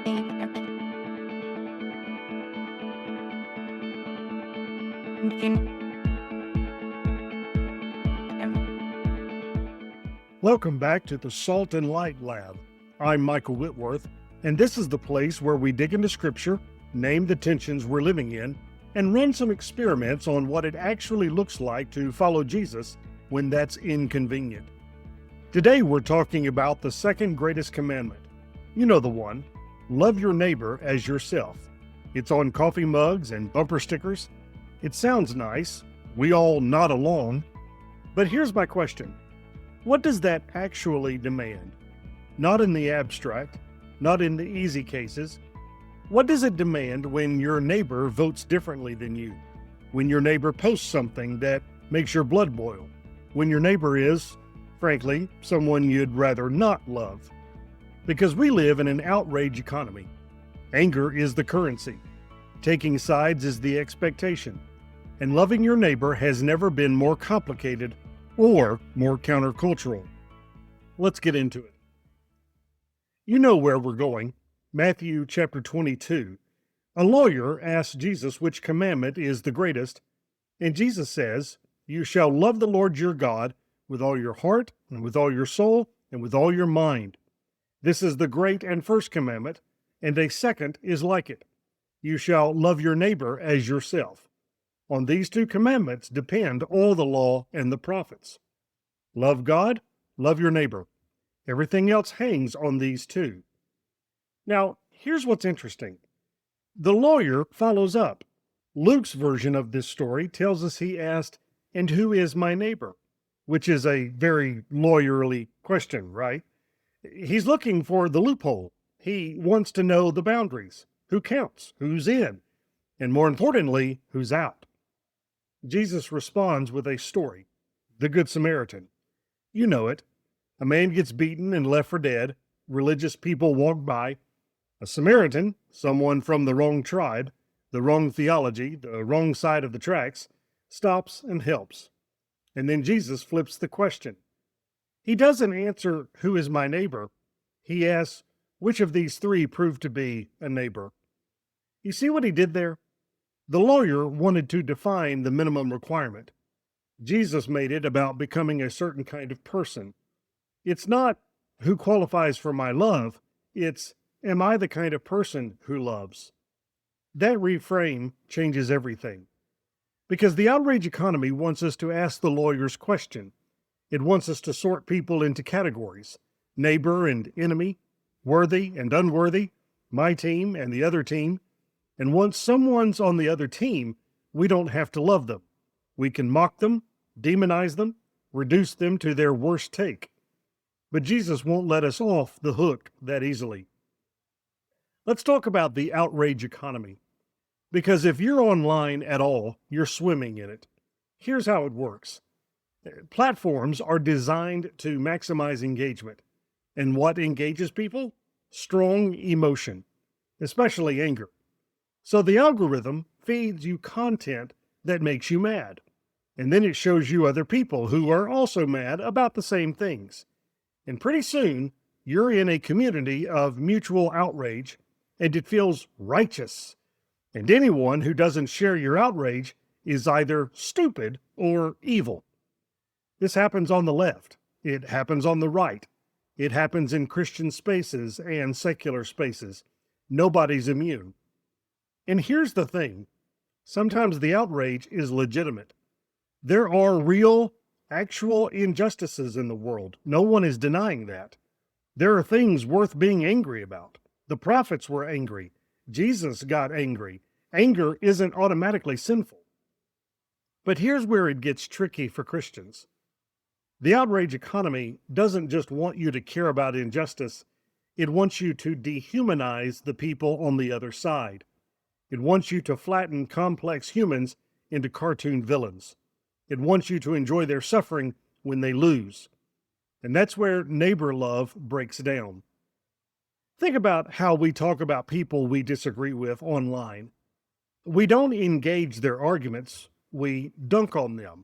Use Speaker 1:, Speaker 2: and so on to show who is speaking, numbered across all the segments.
Speaker 1: Welcome back to the Salt and Light Lab. I'm Michael Whitworth, and this is the place where we dig into Scripture, name the tensions we're living in, and run some experiments on what it actually looks like to follow Jesus when that's inconvenient. Today we're talking about the second greatest commandment. You know the one, love your neighbor as yourself. It's on coffee mugs and bumper stickers. It sounds nice. We all nod along. But here's my question. What does that actually demand? Not in the abstract, not in the easy cases. What does it demand when your neighbor votes differently than you? When your neighbor posts something that makes your blood boil? When your neighbor is, frankly, someone you'd rather not love? Because we live in an outrage economy. Anger is the currency. Taking sides is the expectation. And loving your neighbor has never been more complicated or more countercultural. Let's get into it. You know where we're going. Matthew chapter 22. A lawyer asks Jesus which commandment is the greatest, and Jesus says, "You shall love the Lord your God with all your heart, and with all your soul, and with all your mind. This is the great and first commandment, and a second is like it. You shall love your neighbor as yourself. On these two commandments depend all the law and the prophets. Love God, love your neighbor. Everything else hangs on these two." Now, here's what's interesting. The lawyer follows up. Luke's version of this story tells us he asked, "And who is my neighbor?" Which is a very lawyerly question, right? He's looking for the loophole. He wants to know the boundaries. Who counts? Who's in? And more importantly, who's out? Jesus responds with a story, the Good Samaritan. You know it. A man gets beaten and left for dead. Religious people walk by. A Samaritan, someone from the wrong tribe, the wrong theology, the wrong side of the tracks, stops and helps. And then Jesus flips the question. He doesn't answer, "Who is my neighbor?" He asks, "Which of these three proved to be a neighbor?" You see what he did there? The lawyer wanted to define the minimum requirement. Jesus made it about becoming a certain kind of person. It's not who qualifies for my love, it's am I the kind of person who loves? That reframe changes everything. Because the outrage economy wants us to ask the lawyer's question. It wants us to sort people into categories, neighbor and enemy, worthy and unworthy, my team and the other team. And once someone's on the other team, we don't have to love them. We can mock them, demonize them, reduce them to their worst take. But Jesus won't let us off the hook that easily. Let's talk about the outrage economy. Because if you're online at all, you're swimming in it. Here's how it works. Platforms are designed to maximize engagement. And what engages people? Strong emotion, especially anger. So the algorithm feeds you content that makes you mad. And then it shows you other people who are also mad about the same things. And pretty soon, you're in a community of mutual outrage, and it feels righteous. And anyone who doesn't share your outrage is either stupid or evil. This happens on the left. It happens on the right. It happens in Christian spaces and secular spaces. Nobody's immune. And here's the thing. Sometimes the outrage is legitimate. There are real, actual injustices in the world. No one is denying that. There are things worth being angry about. The prophets were angry. Jesus got angry. Anger isn't automatically sinful. But here's where it gets tricky for Christians. The outrage economy doesn't just want you to care about injustice. It wants you to dehumanize the people on the other side. It wants you to flatten complex humans into cartoon villains. It wants you to enjoy their suffering when they lose. And that's where neighbor love breaks down. Think about how we talk about people we disagree with online. We don't engage their arguments, we dunk on them.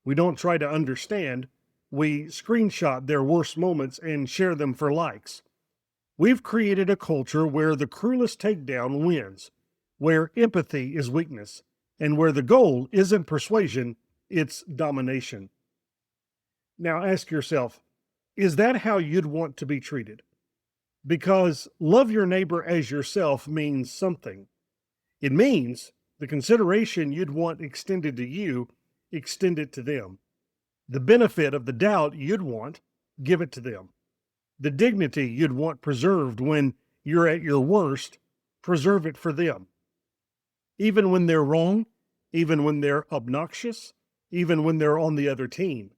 Speaker 1: We don't try to understand, we screenshot their worst moments and share them for likes. We've created a culture where the cruelest takedown wins, where empathy is weakness, and where the goal isn't persuasion, it's domination. Now ask yourself, is that how you'd want to be treated? Because love your neighbor as yourself means something. It means the consideration you'd want extended to you, extend it to them. The benefit of the doubt you'd want, give it to them. The dignity you'd want preserved when you're at your worst, preserve it for them. Even when they're wrong, even when they're obnoxious, even when they're on the other team.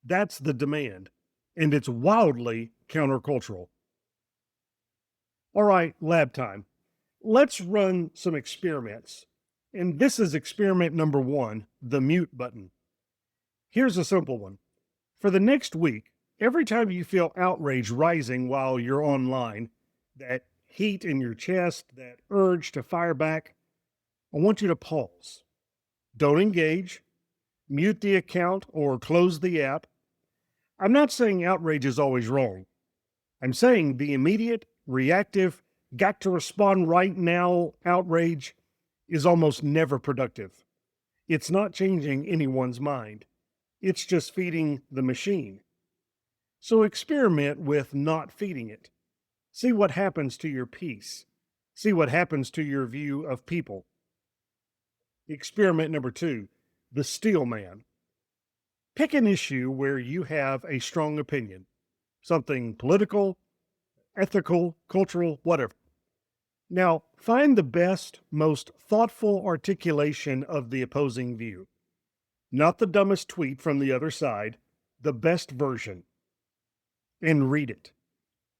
Speaker 1: That's the demand, and it's wildly countercultural. All right, lab time. Let's run some experiments. And this is experiment number 1, the mute button. Here's a simple one. For the next week, every time you feel outrage rising while you're online, that heat in your chest, that urge to fire back, I want you to pause. Don't engage, mute the account, or close the app. I'm not saying outrage is always wrong. I'm saying the immediate, reactive, got to respond right now outrage is almost never productive. It's not changing anyone's mind. It's just feeding the machine. So experiment with not feeding it. See what happens to your peace. See what happens to your view of people. Experiment number 2, the steelman. Pick an issue where you have a strong opinion, something political, ethical, cultural, whatever. Now, find the best, most thoughtful articulation of the opposing view. Not the dumbest tweet from the other side, the best version. And read it.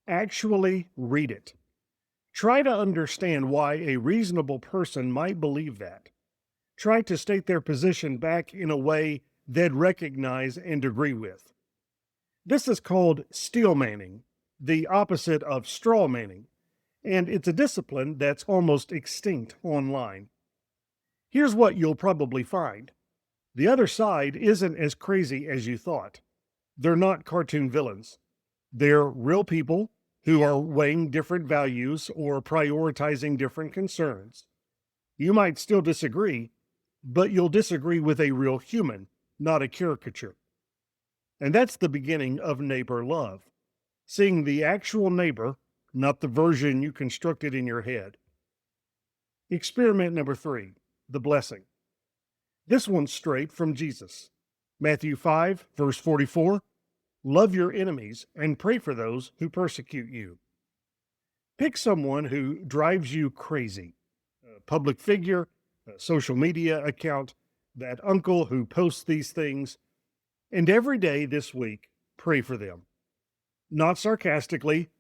Speaker 1: Actually read it. Try to understand why a reasonable person might believe that. Try to state their position back in a way they'd recognize and agree with. This is called steelmanning, the opposite of straw manning, and it's a discipline that's almost extinct online. Here's what you'll probably find. The other side isn't as crazy as you thought. They're not cartoon villains. They're real people who are weighing different values or prioritizing different concerns. You might still disagree, but you'll disagree with a real human, not a caricature. And that's the beginning of neighbor love. Seeing the actual neighbor, not the version you constructed in your head. Experiment number 3, the blessing. This one's straight from Jesus. Matthew 5, verse 44, love your enemies and pray for those who persecute you. Pick someone who drives you crazy. A public figure, a social media account, that uncle who posts these things, and every day this week, pray for them. Not sarcastically,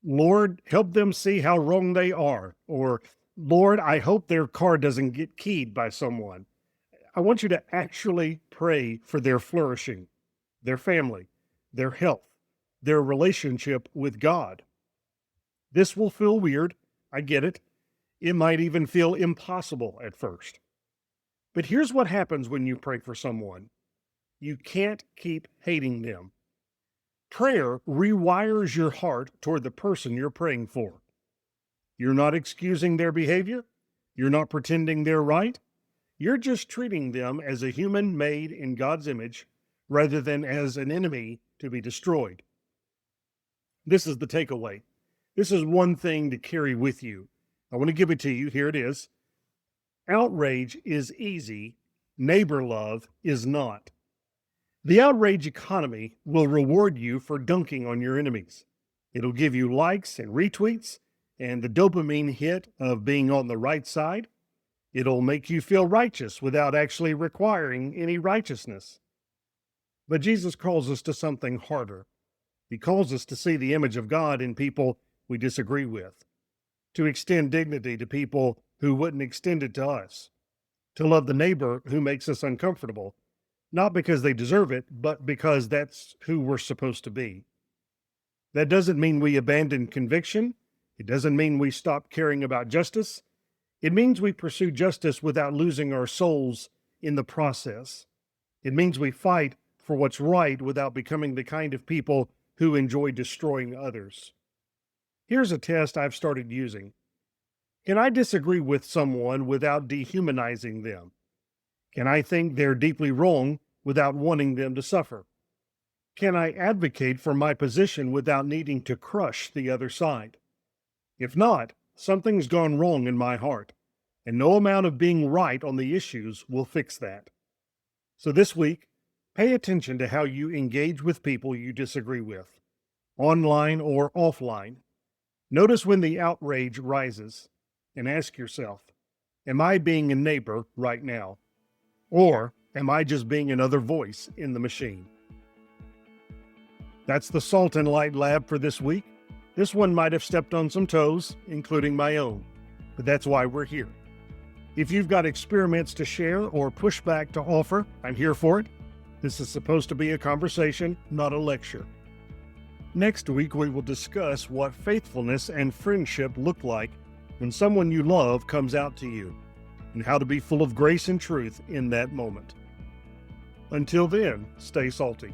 Speaker 1: Lord, help them see how wrong they are, or Lord, I hope their car doesn't get keyed by someone. I want you to actually pray for their flourishing, their family, their health, their relationship with God. This will feel weird. I get it. It might even feel impossible at first. But here's what happens when you pray for someone. You can't keep hating them. Prayer rewires your heart toward the person you're praying for. You're not excusing their behavior. You're not pretending they're right. You're just treating them as a human made in God's image rather than as an enemy to be destroyed. This is the takeaway. This is one thing to carry with you. I want to give it to you. Here it is. Outrage is easy. Neighbor love is not. The outrage economy will reward you for dunking on your enemies. It'll give you likes and retweets and the dopamine hit of being on the right side. It'll make you feel righteous without actually requiring any righteousness. But Jesus calls us to something harder. He calls us to see the image of God in people we disagree with, to extend dignity to people who wouldn't extend it to us, to love the neighbor who makes us uncomfortable, not because they deserve it, but because that's who we're supposed to be. That doesn't mean we abandon conviction. It doesn't mean we stop caring about justice. It means we pursue justice without losing our souls in the process. It means we fight for what's right without becoming the kind of people who enjoy destroying others. Here's a test I've started using. Can I disagree with someone without dehumanizing them? Can I think they're deeply wrong without wanting them to suffer? Can I advocate for my position without needing to crush the other side? If not, something's gone wrong in my heart, and no amount of being right on the issues will fix that. So this week, pay attention to how you engage with people you disagree with, online or offline. Notice when the outrage rises and ask yourself, am I being a neighbor right now? Or am I just being another voice in the machine? That's the Salt and Light Lab for this week. This one might have stepped on some toes, including my own, but that's why we're here. If you've got experiments to share or pushback to offer, I'm here for it. This is supposed to be a conversation, not a lecture. Next week, we will discuss what faithfulness and friendship look like when someone you love comes out to you, and how to be full of grace and truth in that moment. Until then, stay salty.